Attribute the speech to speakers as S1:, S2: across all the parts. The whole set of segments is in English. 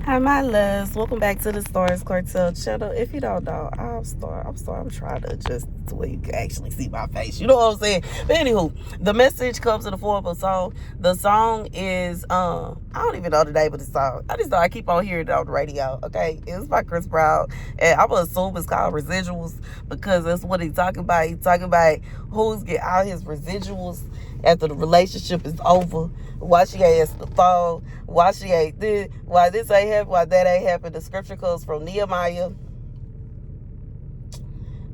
S1: Hi, my loves. Welcome back to the Starscartel channel. If you don't know, I'm trying to adjust to where you can actually see my face. You know what I'm saying? But anywho, the message comes in the form of a song. The song is I don't even know the name of the song. I just know I keep on hearing it on the radio. Okay, it's by Chris Brown, and I'm gonna assume it's called Residuals because that's what he's talking about. He's talking about who's getting out his residuals after the relationship is over. Why she ain't answer the phone? Why she ain't this? Why this ain't happen? Why that ain't happen? The scripture comes from Nehemiah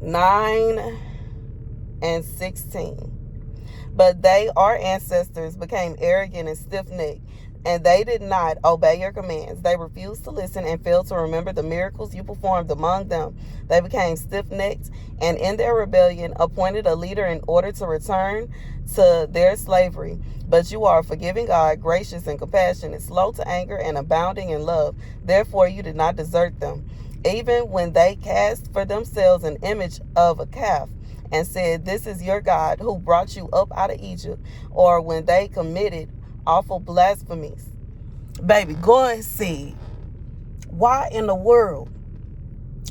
S1: 9:16. But they, our ancestors, became arrogant and stiff-necked, and they did not obey your commands. They refused to listen and failed to remember the miracles you performed among them. They became stiff-necked, and in their rebellion appointed a leader in order to return to their slavery. But you are a forgiving God, gracious and compassionate, slow to anger and abounding in love. Therefore you did not desert them, even when they cast for themselves an image of a calf and said, "This is your God who brought you up out of Egypt," or when they committed awful blasphemies. Baby, God said, why in the world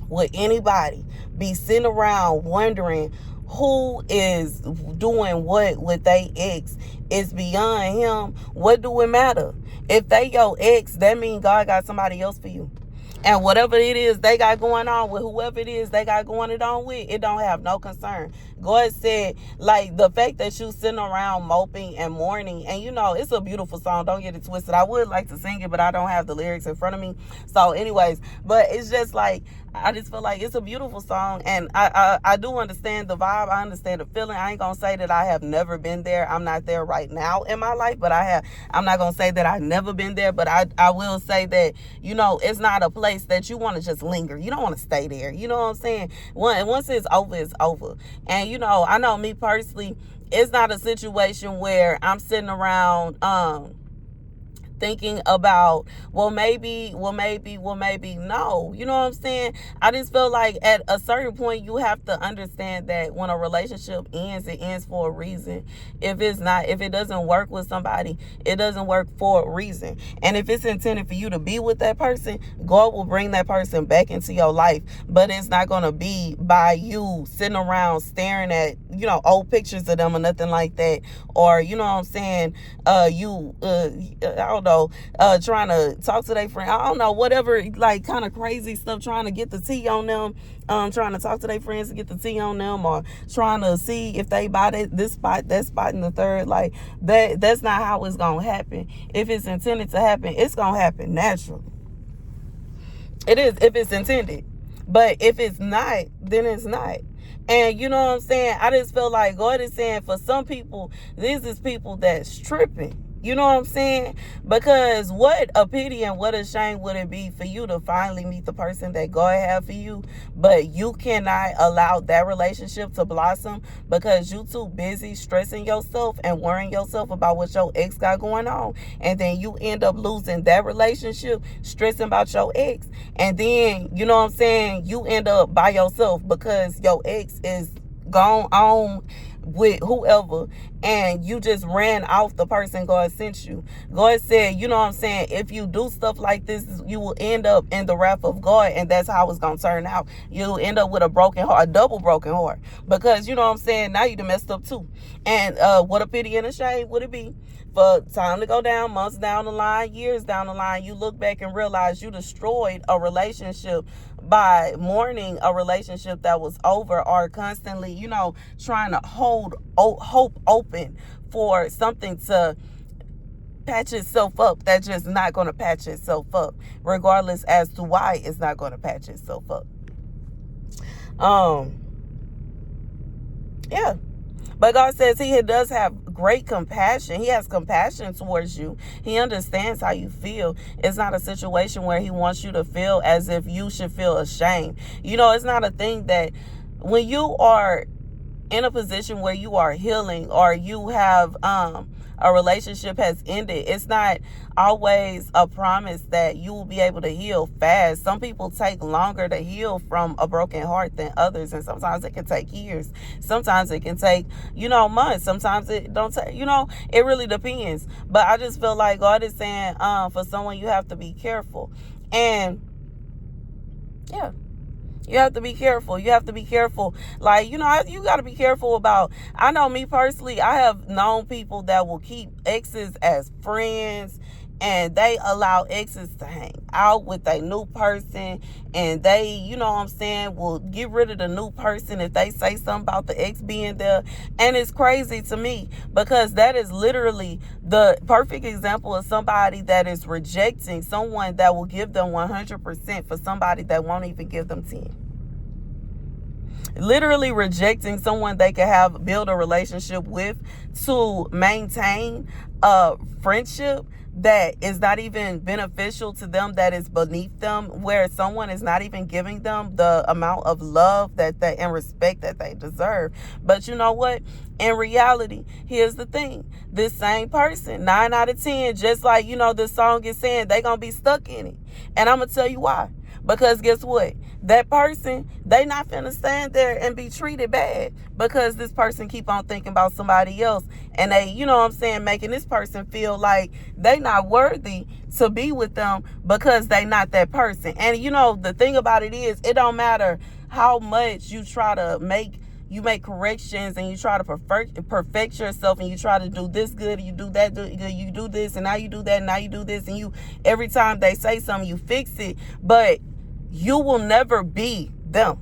S1: would anybody be sitting around wondering who is doing what with they ex? It's beyond him. What do it matter? If they your ex, that means God got somebody else for you. And whatever it is they got going on with whoever it is they got going it on with, it don't have no concern. God said, like, the fact that you sitting around moping and mourning, and it's a beautiful song. Don't get it twisted. I would like to sing it, but I don't have the lyrics in front of me. So anyways, but it's just like, I just feel like it's a beautiful song, and I do understand the vibe. I understand the feeling. I ain't gonna say that I have never been there. I'm not there right now in my life, but I'm not gonna say that I've never been there, but I will say that, it's not a place that you want to just linger. You don't want to stay there. You know what I'm saying? Once it's over, it's over. And I know me personally, it's not a situation where I'm sitting around thinking about, well maybe no. You know what I'm saying? I just feel like at a certain point you have to understand that when a relationship ends, it ends for a reason. If it doesn't work with somebody, it doesn't work for a reason. And if it's intended for you to be with that person, God will bring that person back into your life. But it's not going to be by you sitting around staring at old pictures of them or nothing like that, or you know what I'm saying, I don't know, trying to talk to their friend, I don't know, whatever, like kind of crazy stuff, trying to get the tea on them, trying to talk to their friends to get the tea on them, or trying to see if they buy this spot, that spot, and the third. Like that's not how it's gonna happen. If it's intended to happen, it's gonna happen naturally. It is, if it's intended. But if it's not, then it's not. And you know what I'm saying? I just feel like God is saying, for some people, this is people that's tripping. You know what I'm saying? Because what a pity and what a shame would it be for you to finally meet the person that God had for you, but you cannot allow that relationship to blossom because you too busy stressing yourself and worrying yourself about what your ex got going on. And then you end up losing that relationship, stressing about your ex. And then, you know what I'm saying, you end up by yourself because your ex is gone on with whoever, and you just ran off the person God sent you. God said, you know what I'm saying, if you do stuff like this, you will end up in the wrath of God, and that's how it's gonna turn out. You'll end up with a broken heart, a double broken heart, because you know what I'm saying, now you done messed up too. And what a pity and a shame would it be for time to go down, months down the line, years down the line, you look back and realize you destroyed a relationship by mourning a relationship that was over, or constantly, trying to hold hope open for something to patch itself up that's just not going to patch itself up, regardless as to why it's not going to patch itself up. Yeah. But God says he does have great compassion. He has compassion towards you. He understands how you feel. It's not a situation where he wants you to feel as if you should feel ashamed. It's not a thing that when you are in a position where you are healing, or you have a a relationship has ended, it's not always a promise that you will be able to heal fast. Some people take longer to heal from a broken heart than others, and sometimes it can take years. Sometimes it can take, months. Sometimes it don't take, it really depends. But I just feel like God is saying, for someone, you have to be careful. And yeah, you have to be careful. You have to be careful. Like, you got to be careful about, I know me personally, I have known people that will keep exes as friends, and they allow exes to hang out with a new person, and they, will get rid of the new person if they say something about the ex being there. And it's crazy to me, because that is literally the perfect example of somebody that is rejecting someone that will give them 100% for somebody that won't even give them 10. Literally rejecting someone they could build a relationship with to maintain a friendship that is not even beneficial to them, that is beneath them, where someone is not even giving them the amount of love and respect that they deserve. But you know what? In reality, here's the thing. This same person, 9 out of 10, just like, this song is saying, they gonna be stuck in it. And I'm gonna tell you why. Because guess what? That person, they not finna stand there and be treated bad because this person keep on thinking about somebody else, and they, making this person feel like they not worthy to be with them because they not that person. And the thing about it is, it don't matter how much you try to make corrections, and you try to perfect yourself, and you try to do this good, you do that good, you do this, and now you do that, and now you do this, and you, every time they say something, you fix it, but you will never be them.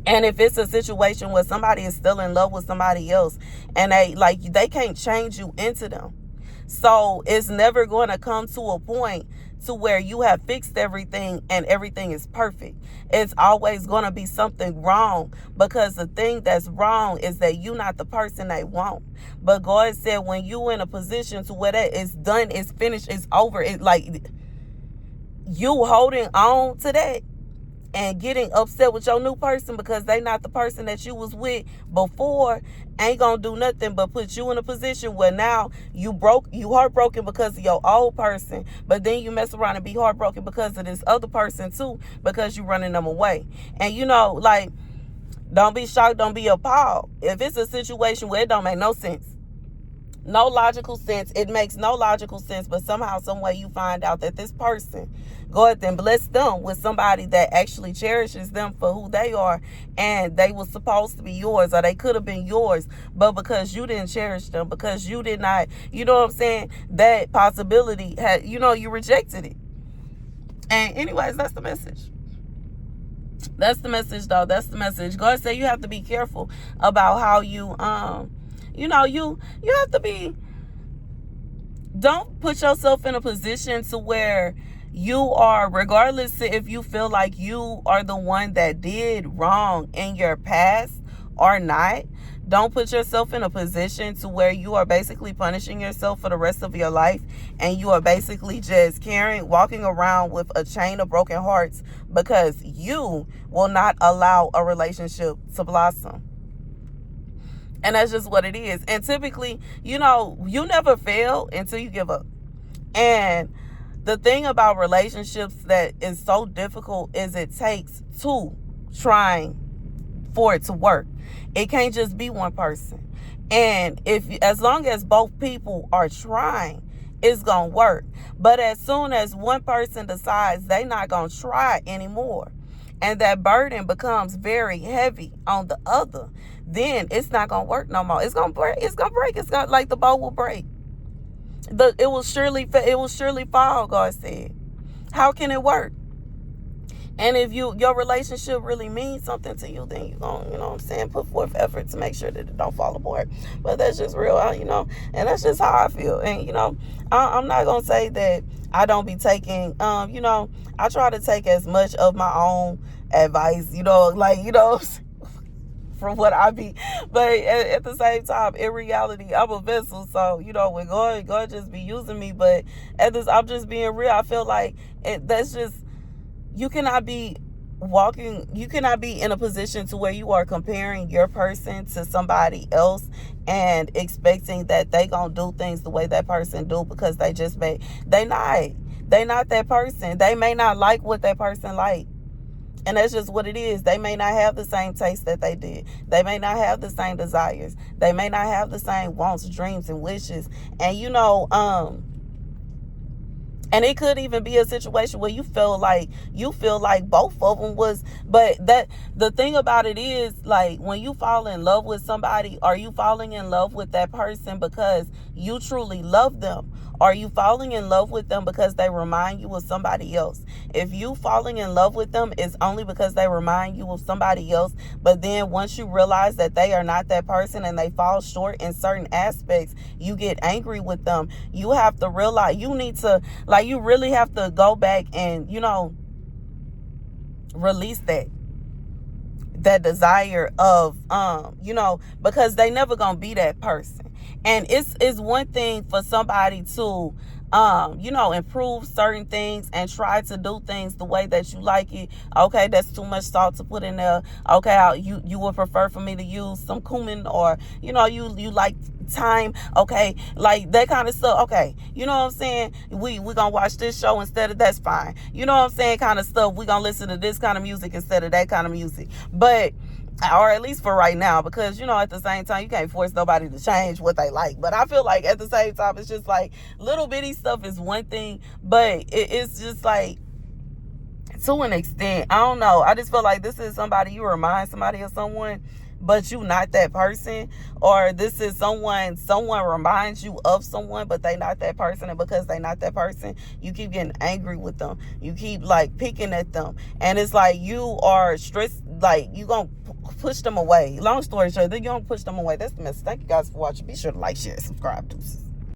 S1: And if it's a situation where somebody is still in love with somebody else, and they can't change you into them, so it's never going to come to a point to where you have fixed everything and everything is perfect. It's always going to be something wrong, because the thing that's wrong is that you're not the person they want. But God said, when you in a position to where that is done, it's finished, it's over, it's like you holding on to that and getting upset with your new person because they not the person that you was with before, ain't gonna do nothing but put you in a position where now you heartbroken because of your old person, but then you mess around and be heartbroken because of this other person too, because you running them away. And don't be shocked, don't be appalled if it's a situation where it don't make no sense. No logical sense. It makes no logical sense, but somehow, some way, you find out that this person, go ahead and bless them with somebody that actually cherishes them for who they are, and they were supposed to be yours, or they could have been yours, but because you didn't cherish them, because you did not, that possibility had, you rejected it. And anyways, that's the message. That's the message, though. That's the message. God said you have to be careful about how you you have to be, don't put yourself in a position to where you are, regardless if you feel like you are the one that did wrong in your past or not, don't put yourself in a position to where you are basically punishing yourself for the rest of your life, and you are basically just walking around with a chain of broken hearts because you will not allow a relationship to blossom. And that's just what it is. And typically, you never fail until you give up. And the thing about relationships that is so difficult is it takes two trying for it to work. It can't just be one person. And as long as both people are trying, it's going to work. But as soon as one person decides they're not going to try anymore, and that burden becomes very heavy on the other, then it's not going to work no more. It's going to break. It's going to break. It's going to, like, the boat will break. It will surely fall, God said. How can it work? And if your relationship really means something to you, then you're going to, put forth effort to make sure that it don't fall apart. But that's just real, and that's just how I feel. And, I'm not going to say that I don't be taking, I try to take as much of my own advice, from what I be, but at the same time, in reality, I'm a vessel. So when God just be using me, but I'm just being real. I feel like that's just, you cannot be you cannot be in a position to where you are comparing your person to somebody else and expecting that they gonna do things the way that person do, because they not they not that person. They may not like what that person like, and that's just what it is. They may not have the same taste that they did. They may not have the same desires. They may not have the same wants, dreams, and wishes. And and it could even be a situation where you feel like both of them was, but that the thing about it is, like, when you fall in love with somebody, are you falling in love with that person because you truly love them? Are you falling in love with them because they remind you of somebody else? If you falling in love with them is only because they remind you of somebody else, but then once you realize that they are not that person and they fall short in certain aspects, you get angry with them. You have to realize you need to, like, you really have to go back and, release that desire of, because they never gonna be that person. And it's one thing for somebody to improve certain things and try to do things the way that you like it. Okay, that's too much salt to put in there. Okay, you would prefer for me to use some cumin, or you like time. Okay, like that kind of stuff. Okay, you know what I'm saying? We gonna watch this show instead of, that's fine. You know what I'm saying? Kind of stuff. We gonna listen to this kind of music instead of that kind of music. But, or at least for right now, because at the same time, you can't force nobody to change what they like. But I feel like at the same time, it's just like little bitty stuff is one thing, but it's just like, to an extent, I don't know, I just feel like this is somebody, you remind somebody of someone, but you not that person. Or this is someone reminds you of someone, but they not that person, and because they not that person, you keep getting angry with them. You keep like picking at them, and it's like you are stressed, like you gonna push them away. Long story short, then you gonna push them away. That's the message. Thank you guys for watching. Be sure to like, share, subscribe, deuces.